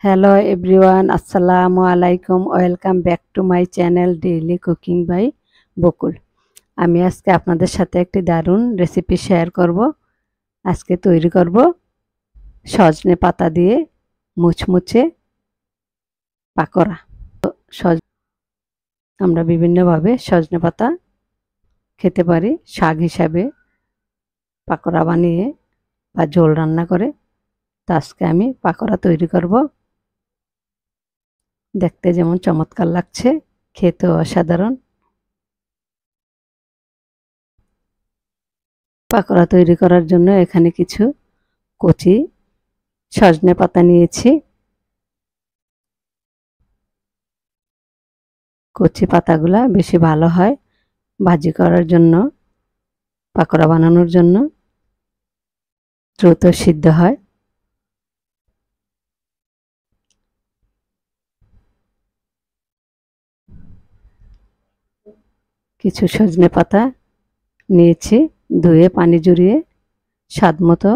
Hello everyone, আসসালামু আলাইকুম। Welcome back to my channel daily cooking by Bakul. আমি আজকে আপনাদের সাথে একটি দারুণ রেসিপি শেয়ার করব। আজকে তৈরি করব সজনে পাতা দিয়ে মুচমুচে পাকোড়া। আমরা বিভিন্নভাবে সজনে পাতা খেতে পারি, শাক হিসাবে পাকোড়া বানিয়ে বা ঝোল রান্না করে। তো আজকে আমি পাকোড়া তৈরি করব। দেখতে যেমন চমৎকার লাগছে, খেতেও অসাধারণ। পাকোড়া তৈরি করার জন্য এখানে কিছু কচি সজনে পাতা নিয়েছি। কচি পাতাগুলা বেশি ভালো হয় ভাজি করার জন্য, পাকোড়া বানানোর জন্য, দ্রুত সিদ্ধ হয়। কিছু সজনে পাতা নিয়েছি, ধুয়ে পানি ঝরিয়ে স্বাদ মতো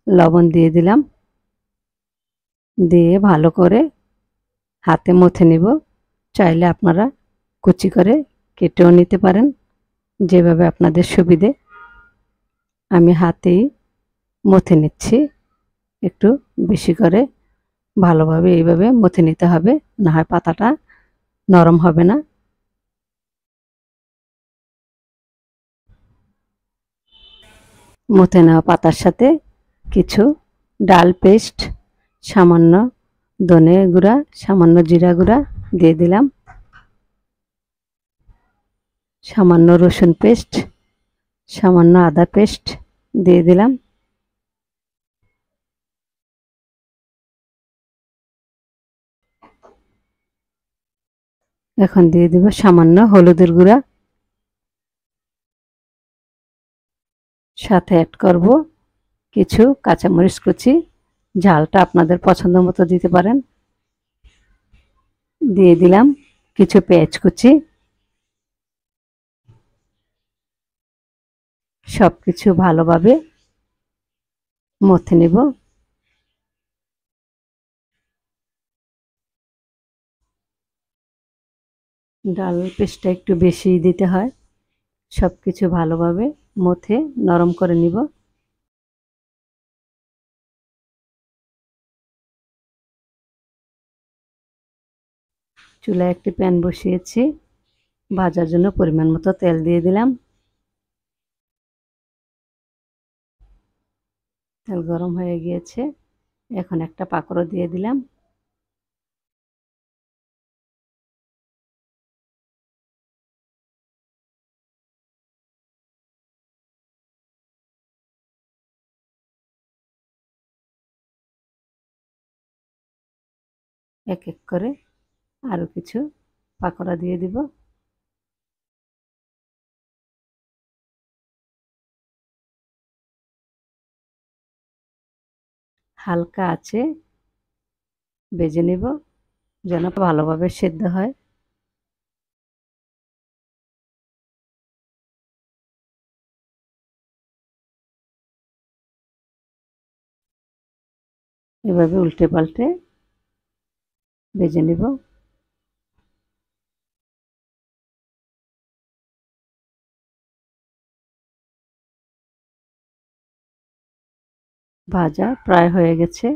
লবণ দিয়ে দিলাম। দিয়ে ভালো করে হাতে মথে নিব। চাইলে আপনারা কুচি করে কেটেও নিতে পারেন, যেভাবে আপনাদের সুবিধে। আমি হাতেই মথে নিচ্ছি। একটু বেশি করে ভালোভাবে এইভাবে মথে নিতে হবে, না হয় পাতাটা নরম হবে না। মথে নেওয়া পাতার সাথে কিছু ডাল পেস্ট, সামান্য ধনে গুঁড়া, সামান্য জিরা গুঁড়া দিয়ে দিলাম, সামান্য রসুন পেস্ট, সামান্য আদা পেস্ট দিয়ে দিলাম। এখন দিয়ে দিব সামান্য হলুদের গুঁড়া, সাথে অ্যাড করব কিছু কাঁচামরিচ কুচি। ঝালটা আপনাদের পছন্দ মতো দিতে পারেন। দিয়ে দিলাম কিছু পেঁয়াজ কুচি। সব কিছু ভালোভাবে মথে নেব। ডাল পেস্টটা একটু বেশি দিতে হয়। সব কিছু ভালোভাবে মথে নরম করে নিব। চুলায় একটি প্যান বসিয়েছি, ভাজার জন্য পরিমাণ মতো তেল দিয়ে দিলাম। তেল গরম হয়ে গিয়েছে, এখন একটা পাকোড়া দিয়ে দিলাম। এক এক করে আরও কিছু পাকোড়া দিয়ে দিব। হালকা আছে ভেজে নেব, যেন ভালোভাবে সেদ্ধ হয়। এভাবে উল্টে পাল্টে ভেজে নেব। ভাজা প্রায় হয়ে গেছে,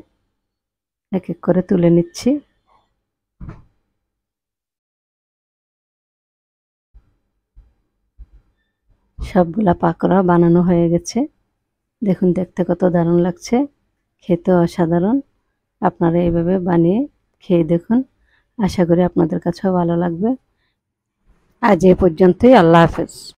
এক এক করে তুলে নিচ্ছি। সবগুলা পাকোড়া বানানো হয়ে গেছে। দেখুন দেখতে কত দারুণ লাগছে, খেতে অসাধারণ। আপনারা এইভাবে বানিয়ে খেয়ে দেখুন, আশা করি আপনাদের কাছেও ভালো লাগবে। আজ এ পর্যন্তই, আল্লাহ হাফেজ।